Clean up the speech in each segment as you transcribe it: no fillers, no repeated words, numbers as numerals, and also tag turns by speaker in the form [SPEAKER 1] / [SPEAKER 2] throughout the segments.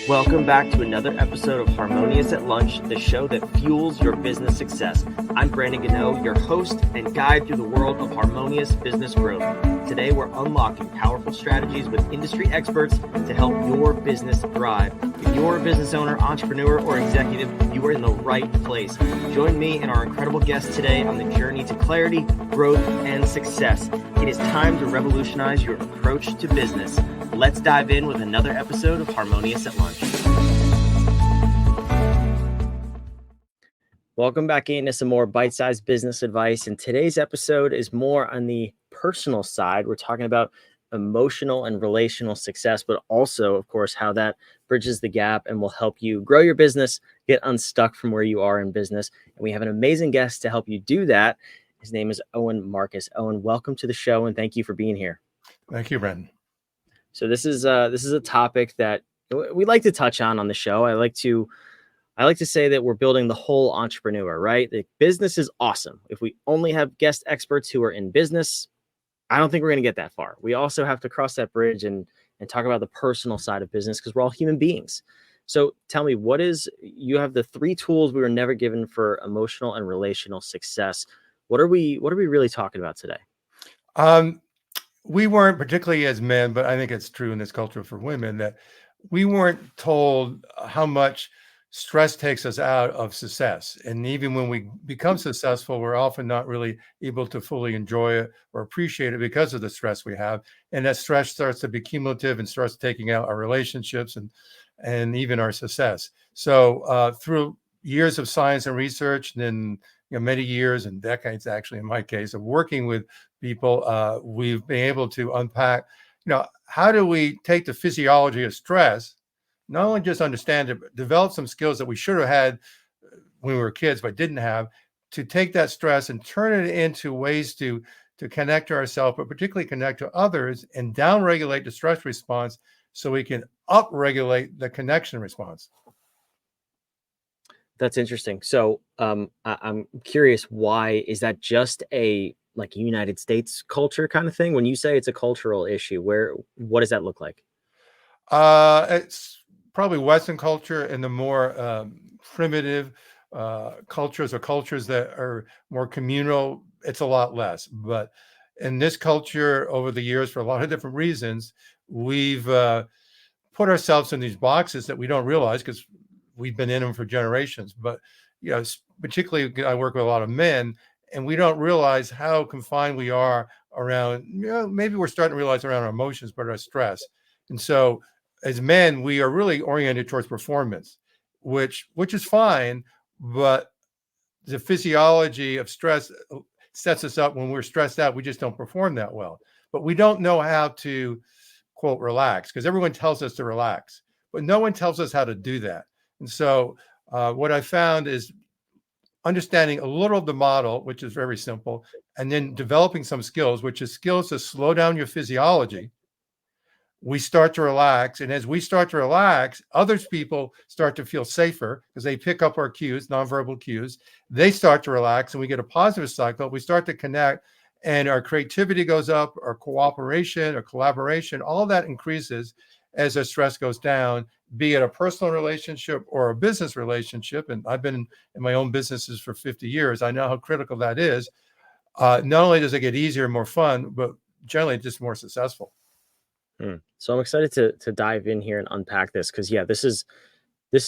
[SPEAKER 1] Welcome back to another episode of Harmonious at Lunch, the show that fuels your business success. I'm Brandon Gano, your host and guide through the world of harmonious business growth. Today, we're unlocking powerful strategies with industry experts to help your business thrive. If you're a business owner, entrepreneur, or executive, you are in the right place. Join me and our incredible guests today on the journey to clarity, growth, and success. It is time to revolutionize your approach to business. Let's dive in with another episode of Harmonious at Lunch. Welcome back into some more bite-sized business advice. And today's episode is more on the personal side. We're talking about emotional and relational success, but also, of course, how that bridges the gap and will help you grow your business, get unstuck from where you are in business. And we have an amazing guest to help you do that. His name is Owen Marcus. Owen, welcome to the show, and thank you for being here.
[SPEAKER 2] Thank you, Brandon.
[SPEAKER 1] So this is a topic that we like to touch on the show. I like to say that we're building the whole entrepreneur, right? The business is awesome. If we only have guest experts who are in business, I don't think we're going to get that far. We also have to cross that bridge and talk about the personal side of business because we're all human beings. So tell me, you have the 3 tools we were never given for emotional and relational success. What are we really talking about today?
[SPEAKER 2] We weren't, particularly as men, but I think it's true in this culture for women, that we weren't told how much stress takes us out of success. And even when we become successful, we're often not really able to fully enjoy it or appreciate it because of the stress we have. And that stress starts to be cumulative and starts taking out our relationships and even our success. So through years of science and research, and then many years and decades, actually, in my case, of working with people, we've been able to unpack, how do we take the physiology of stress, not only just understand it, but develop some skills that we should have had when we were kids, but didn't have, to take that stress and turn it into ways to connect to ourselves, but particularly connect to others and downregulate the stress response so we can upregulate the connection response.
[SPEAKER 1] That's interesting. So I'm curious, why is that just a United States culture kind of thing? When you say it's a cultural issue, what does that look like?
[SPEAKER 2] It's probably Western culture, and the more primitive cultures or cultures that are more communal, it's a lot less. But in this culture, over the years, for a lot of different reasons, we've put ourselves in these boxes that we don't realize because we've been in them for generations. But particularly, I work with a lot of men, and we don't realize how confined we are around, maybe we're starting to realize around our emotions, but our stress. And so as men, we are really oriented towards performance, which is fine, but the physiology of stress sets us up. When we're stressed out, we just don't perform that well. But we don't know how to, quote, relax, because everyone tells us to relax, but no one tells us how to do that. And so what I found is understanding a little of the model, which is very simple, and then developing some skills, which is skills to slow down your physiology. We start to relax. And as we start to relax, other people start to feel safer because they pick up our cues, nonverbal cues. They start to relax, and we get a positive cycle. We start to connect, and our creativity goes up, our cooperation, our collaboration, all of that increases as our stress goes down, be it a personal relationship or a business relationship. And I've been in my own businesses for 50 years. I know how critical that is. Not only does it get easier and more fun, but generally just more successful.
[SPEAKER 1] So I'm excited to dive in here and unpack this because, this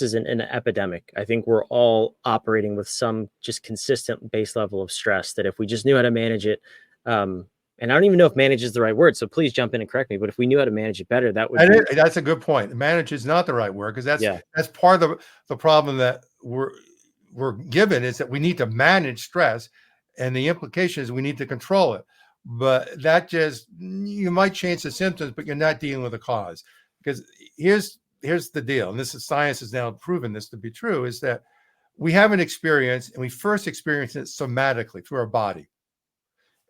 [SPEAKER 1] is an epidemic. I think we're all operating with some just consistent base level of stress that if we just knew how to manage it, and I don't even know if manage is the right word, so please jump in and correct me. But if we knew how to manage it better,
[SPEAKER 2] that's a good point. Manage is not the right word, because that's part of the problem that we're given, is that we need to manage stress, and the implication is we need to control it. But that you might change the symptoms, but you're not dealing with the cause. Because here's the deal, and science has now proven this to be true, is that we have an experience, and we first experience it somatically through our body.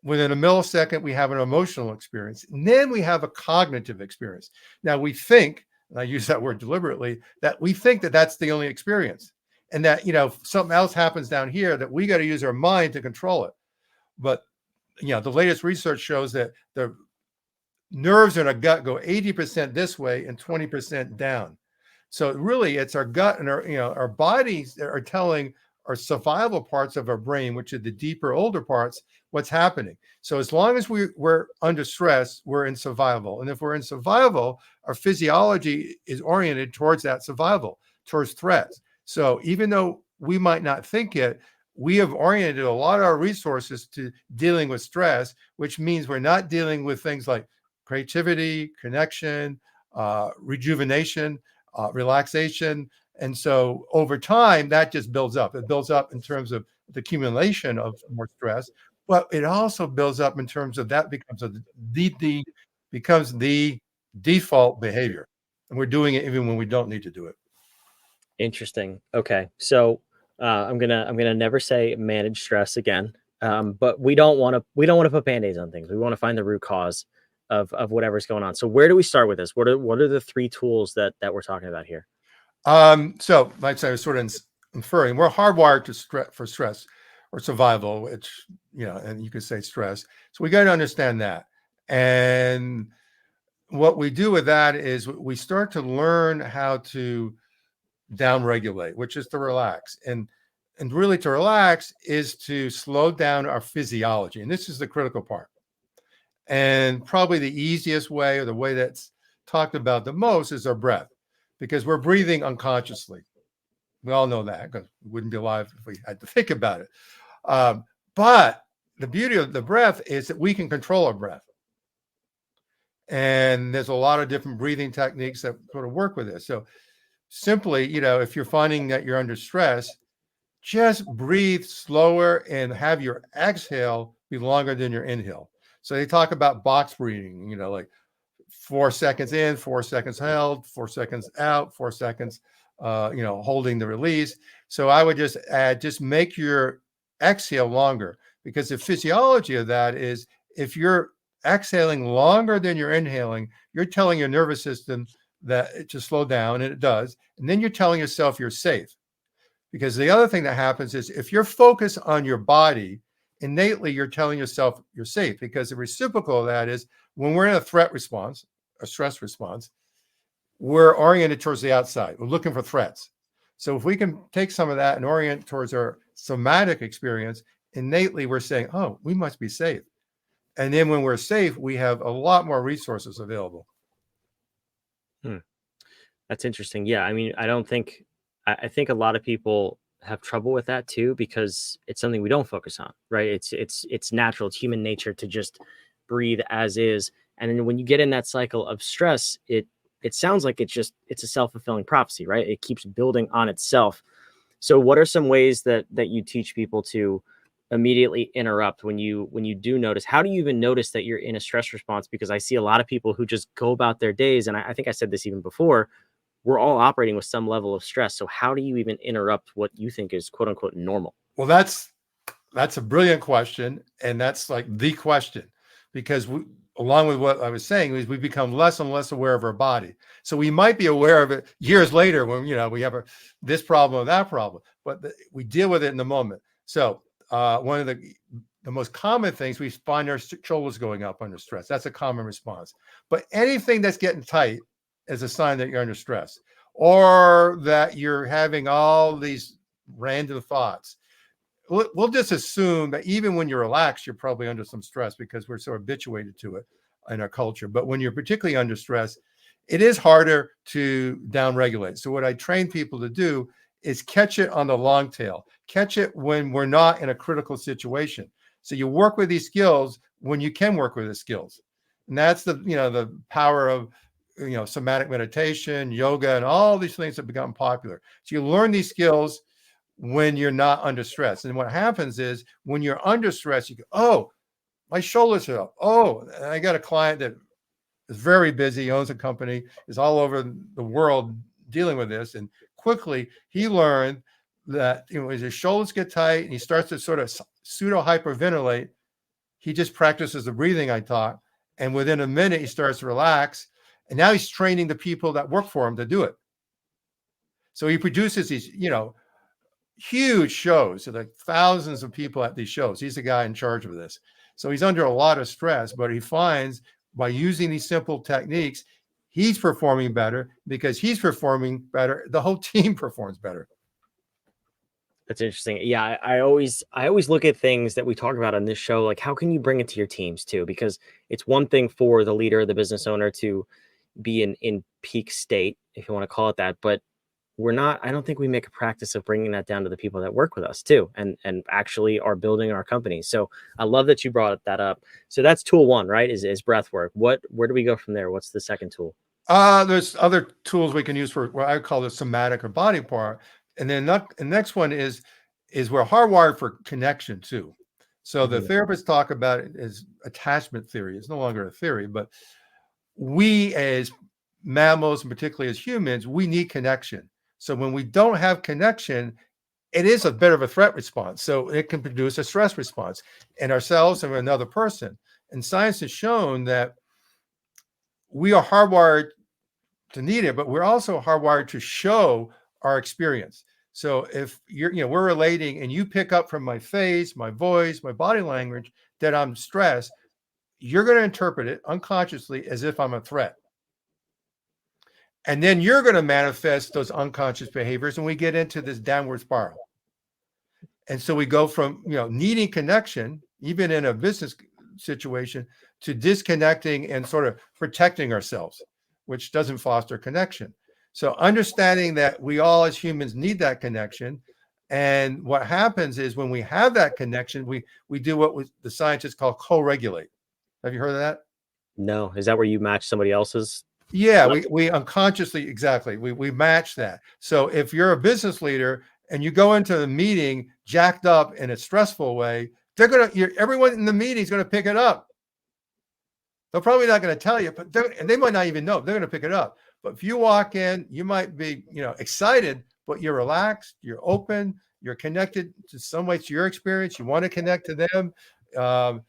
[SPEAKER 2] Within a millisecond, we have an emotional experience, and then we have a cognitive experience. Now we think, and I use that word deliberately, that we think that that's the only experience, and that something else happens down here that we got to use our mind to control it. But the latest research shows that the nerves in our gut go 80% this way and 20% down. So really, it's our gut and our bodies that are telling our survival parts of our brain, which are the deeper, older parts, what's happening. So as long as we're under stress, we're in survival. And if we're in survival, our physiology is oriented towards that survival, towards threats. So even though we might not think it, we have oriented a lot of our resources to dealing with stress, which means we're not dealing with things like creativity, connection, rejuvenation, relaxation. And so over time, that just builds up. It builds up in terms of the accumulation of more stress, but it also builds up in terms of that becomes the default behavior. And we're doing it even when we don't need to do it.
[SPEAKER 1] Interesting. Okay. So I'm gonna never say manage stress again. But we don't want to put band-aids on things. We want to find the root cause of whatever's going on. So where do we start with this? What are the three tools that we're talking about here?
[SPEAKER 2] So like I was sort of inferring, we're hardwired for stress or survival, which, and you could say stress. So we got to understand that. And what we do with that is we start to learn how to downregulate, which is to relax. And really to relax is to slow down our physiology. And this is the critical part. And probably the easiest way, or the way that's talked about the most, is our breath, because we're breathing unconsciously. We all know that, because we wouldn't be alive if we had to think about it. But the beauty of the breath is that we can control our breath. And there's a lot of different breathing techniques that sort of work with this. So simply, if you're finding that you're under stress, just breathe slower and have your exhale be longer than your inhale. So they talk about box breathing, like 4 seconds in, 4 seconds held, 4 seconds out, 4 seconds, holding the release. So I would just make your exhale longer, because the physiology of that is, if you're exhaling longer than you're inhaling, you're telling your nervous system that it to slow down, and it does. And then you're telling yourself you're safe. Because the other thing that happens is, if you're focused on your body, innately you're telling yourself you're safe, because the reciprocal of that is, when we're in a threat response, a stress response, we're oriented towards the outside. We're looking for threats. So if we can take some of that and orient towards our somatic experience, innately we're saying, oh, we must be safe. And then when we're safe, we have a lot more resources available.
[SPEAKER 1] That's interesting. Yeah. I mean, I think a lot of people have trouble with that too, because it's something we don't focus on, right? It's natural. It's human nature to just breathe as is. And then when you get in that cycle of stress, it sounds like it's a self-fulfilling prophecy, right? It keeps building on itself. So what are some ways that you teach people to immediately interrupt when you do notice? How do you even notice that you're in a stress response? Because I see a lot of people who just go about their days, and I think I said this even before, we're all operating with some level of stress. So how do you even interrupt what you think is quote unquote normal?
[SPEAKER 2] Well, that's a brilliant question. And that's like the question, because along with what I was saying, is we become less and less aware of our body. So we might be aware of it years later when, we have this problem or that problem, but we deal with it in the moment. So one of the most common things, we find our shoulders going up under stress. That's a common response. But anything that's getting tight is a sign that you're under stress, or that you're having all these random thoughts. We'll just assume that even when you're relaxed, you're probably under some stress, because we're so habituated to it in our culture. But when you're particularly under stress, it is harder to downregulate. So what I train people to do is catch it on the long tail, catch it when we're not in a critical situation. So you work with these skills when you can work with the skills. And that's the power of somatic meditation, yoga, and all these things have become popular. So you learn these skills when you're not under stress. And what happens is, when you're under stress, you go, oh, my shoulders are up. Oh, and I got a client that is very busy, owns a company, is all over the world dealing with this. And quickly he learned that as his shoulders get tight and he starts to sort of pseudo hyperventilate, he just practices the breathing I taught. And within a minute, he starts to relax. And now he's training the people that work for him to do it. So he produces these, huge shows. So like thousands of people at these shows. He's the guy in charge of this. So he's under a lot of stress, but he finds by using these simple techniques, he's performing better. Because he's performing better, the whole team performs better.
[SPEAKER 1] That's interesting. Yeah, I always look at things that we talk about on this show, like how can you bring it to your teams too? Because it's one thing for the leader, the business owner, to be in peak state, if you want to call it that, but we're not. I don't think we make a practice of bringing that down to the people that work with us too, and actually are building our company. So I love that you brought that up. So that's tool one, right? Is breath work. Where do we go from there? What's the second tool?
[SPEAKER 2] There's other tools we can use for what I call the somatic or body part. And then the next one is we're hardwired for connection too. So the therapists talk about it as attachment theory. It's no longer a theory, but we as mammals, and particularly as humans, we need connection. So when we don't have connection, it is a bit of a threat response. So it can produce a stress response in ourselves and another person. And science has shown that we are hardwired to need it, but we're also hardwired to show our experience. So if we're relating and you pick up from my face, my voice, my body language that I'm stressed, you're going to interpret it unconsciously as if I'm a threat. And then you're going to manifest those unconscious behaviors, and we get into this downward spiral. And so we go from, needing connection, even in a business situation, to disconnecting and sort of protecting ourselves, which doesn't foster connection. So understanding that we all as humans need that connection. And what happens is when we have that connection, we do what the scientists call co-regulate. Have you heard of that?
[SPEAKER 1] No. Is that where you match somebody else's?
[SPEAKER 2] Yeah, we unconsciously, exactly. We match that. So if you're a business leader and you go into the meeting jacked up in a stressful way, everyone in the meeting is going to pick it up. They're probably not going to tell you, but they might not even know. They're going to pick it up. But if you walk in, you might be, excited, but you're relaxed, you're open, you're connected to some way to your experience. You want to connect to them.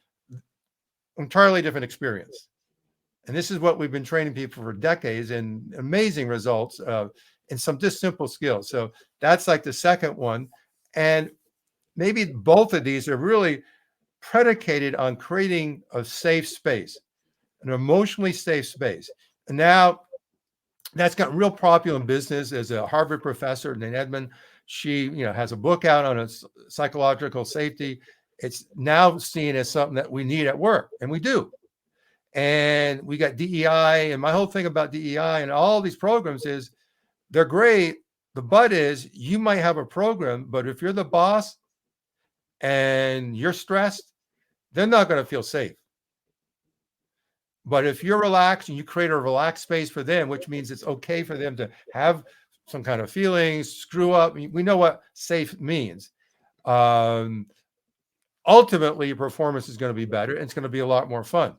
[SPEAKER 2] Entirely different experience. And this is what we've been training people for decades, and amazing results and some just simple skills. So that's like the second one. And maybe both of these are really predicated on creating a safe space, an emotionally safe space. And now that's gotten real popular in business. As a Harvard professor named Edmond, she has a book out on psychological safety. It's now seen as something that we need at work, and we do. And we got DEI, and my whole thing about DEI and all these programs is they're great. The but is you might have a program, but if you're the boss and you're stressed, they're not going to feel safe. But if you're relaxed and you create a relaxed space for them, which means it's okay for them to have some kind of feelings, screw up. We know what safe means. Ultimately, your performance is going to be better, and it's going to be a lot more fun.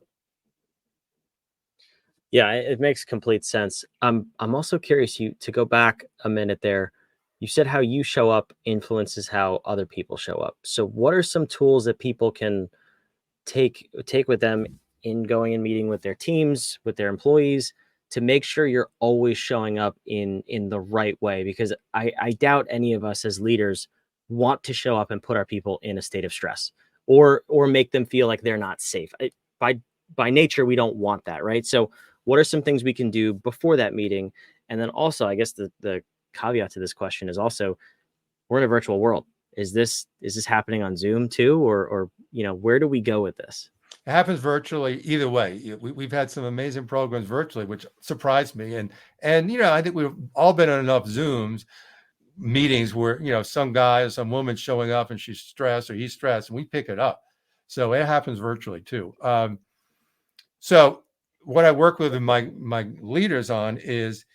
[SPEAKER 1] Yeah, it makes complete sense. I'm also curious to go back a minute there. You said how you show up influences how other people show up. So what are some tools that people can take with them in going and meeting with their teams, with their employees, to make sure you're always showing up in the right way? Because I doubt any of us as leaders want to show up and put our people in a state of stress or make them feel like they're not safe. By nature, we don't want that, right? So what are some things we can do before that meeting? And then also, I guess the caveat to this question is also, we're in a virtual world. Is this happening on Zoom too? Or where do we go with this?
[SPEAKER 2] It happens virtually either way. We've had some amazing programs virtually, which surprised me. And I think we've all been on enough Zooms meetings where, some guy or some woman showing up and she's stressed or he's stressed, and we pick it up. So it happens virtually too. So what I work with my leaders on is,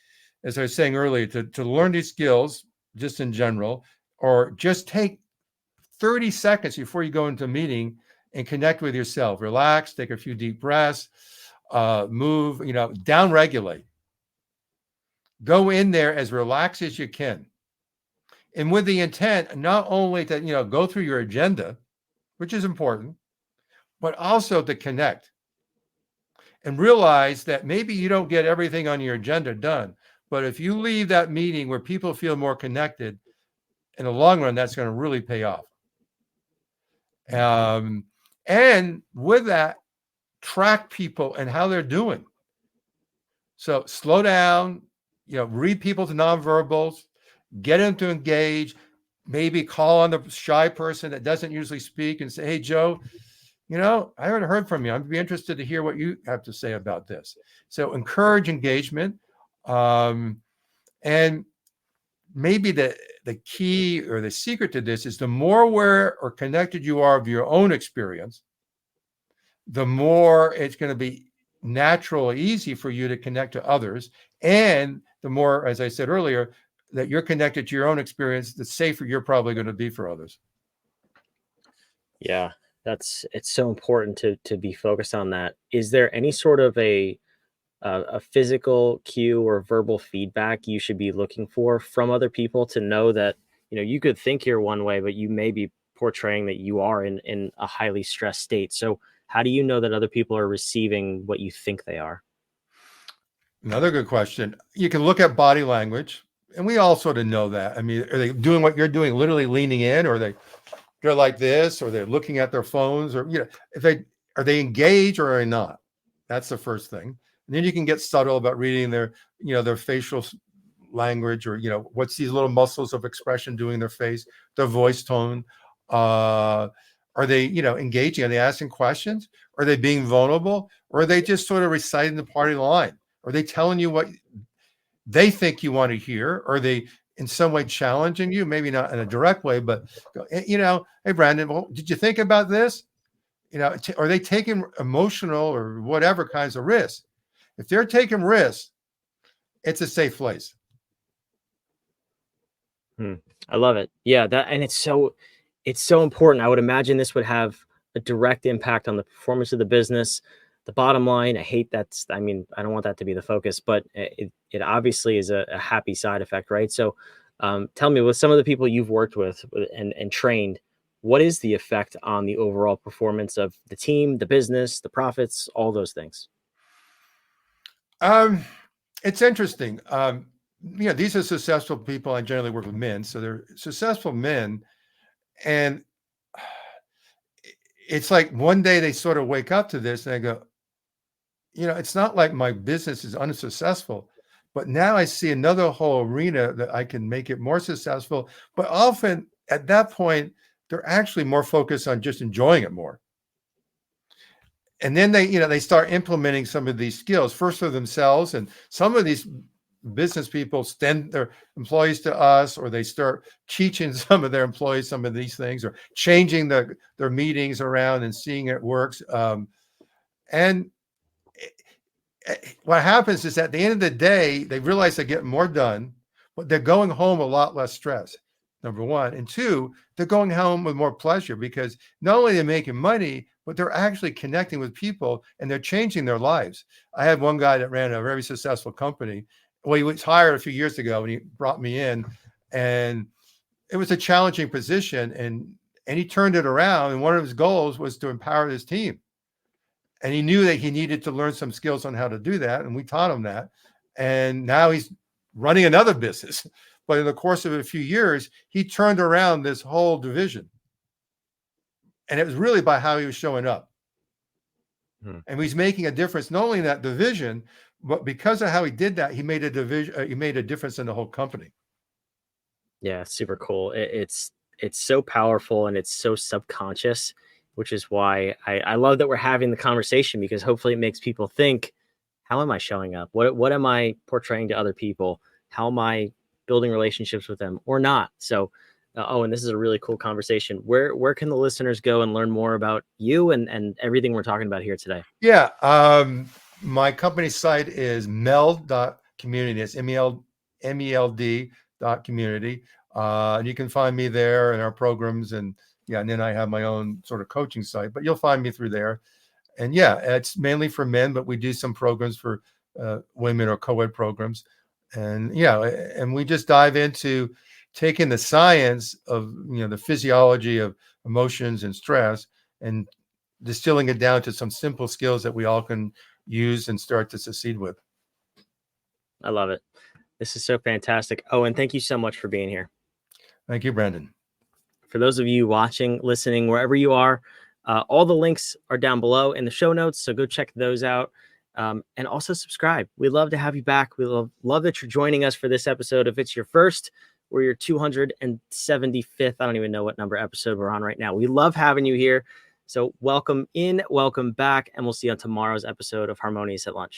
[SPEAKER 2] as I was saying earlier, to learn these skills just in general, or just take 30 seconds before you go into a meeting and connect with yourself. Relax, take a few deep breaths, move, down regulate. Go in there as relaxed as you can. And with the intent, not only to, go through your agenda, which is important, but also to connect. And realize that maybe you don't get everything on your agenda done, but if you leave that meeting where people feel more connected, in the long run, that's going to really pay off. And with that, track people and how they're doing. So slow down, read people's nonverbals, get them to engage, maybe call on the shy person that doesn't usually speak and say, hey, Joe, I haven't heard from you. I'd be interested to hear what you have to say about this. So encourage engagement. And maybe the key or the secret to this is the more aware or connected you are of your own experience, the more it's going to be natural, easy for you to connect to others. And the more, as I said earlier, that you're connected to your own experience, the safer you're probably going to be for others.
[SPEAKER 1] Yeah, it's so important to be focused on that. Is there any sort of a physical cue or verbal feedback you should be looking for from other people to know that, you could think you're one way, but you may be portraying that you are in a highly stressed state. So how do you know that other people are receiving what you think they are?
[SPEAKER 2] Another good question. You can look at body language, and we all sort of know that. I mean, are they doing what you're doing, literally leaning in, or they're like this, or they're looking at their phones, or if are they engaged or are they not? That's the first thing. And then you can get subtle about reading their facial language, or what's these little muscles of expression doing in their face, their voice tone. Are they engaging? Are they asking questions? Are they being vulnerable? Or are they just sort of reciting the party line? Are they telling you what they think you want to hear? Are they in some way challenging you? Maybe not in a direct way, but hey, Brandon, well, did you think about this? Are they taking emotional or whatever kinds of risks? If they're taking risks, it's a safe place.
[SPEAKER 1] I love it. Yeah, and it's so important. I would imagine this would have a direct impact on the performance of the business, the bottom line. I mean, I don't want that to be the focus, but it obviously is a happy side effect, right? So tell me, with some of the people you've worked with and trained, what is the effect on the overall performance of the team, the business, the profits, all those things?
[SPEAKER 2] It's interesting. These are successful people. I generally work with men, so they're successful men, and it's like one day they sort of wake up to this and they go, it's not like my business is unsuccessful, but now I see another whole arena that I can make it more successful. But often at that point, they're actually more focused on just enjoying it more. And then they start implementing some of these skills first for themselves. And some of these business people send their employees to us, or they start teaching some of their employees some of these things, or changing their meetings around and seeing it works. And what happens is at the end of the day, they realize they're getting more done, but they're going home a lot less stressed. Number one. And two, they're going home with more pleasure, because not only are they making money, but they're actually connecting with people and they're changing their lives. I had one guy that ran a very successful company. Well, he was hired a few years ago and he brought me in, and it was a challenging position, and he turned it around. And one of his goals was to empower his team. And he knew that he needed to learn some skills on how to do that. And we taught him that. And now he's running another business. But in the course of a few years, he turned around this whole division. And it was really by how he was showing up. And he's making a difference, not only in that division, but because of how he did that, he made a difference in the whole company.
[SPEAKER 1] Yeah, super cool. It's so powerful and it's so subconscious, which is why I love that we're having the conversation, because hopefully it makes people think, how am I showing up? What am I portraying to other people? How am I building relationships with them or not? So, and this is a really cool conversation. Where can the listeners go and learn more about you and everything we're talking about here today?
[SPEAKER 2] Yeah. My company site is meld.community. It's MELD.community. And you can find me there and our programs. And then I have my own sort of coaching site, but you'll find me through there. And it's mainly for men, but we do some programs for women, or co-ed programs. And and we just dive into taking the science of, the physiology of emotions and stress, and distilling it down to some simple skills that we all can use and start to succeed with.
[SPEAKER 1] I love it. This is so fantastic. Oh, and thank you so much for being here.
[SPEAKER 2] Thank you, Brandon.
[SPEAKER 1] For those of you watching, listening, wherever you are, all the links are down below in the show notes. So go check those out. And also subscribe. We'd love to have you back. We love that you're joining us for this episode. If it's your first or your 275th, I don't even know what number episode we're on right now. We love having you here. So welcome in, welcome back, and we'll see you on tomorrow's episode of Harmonious at Lunch.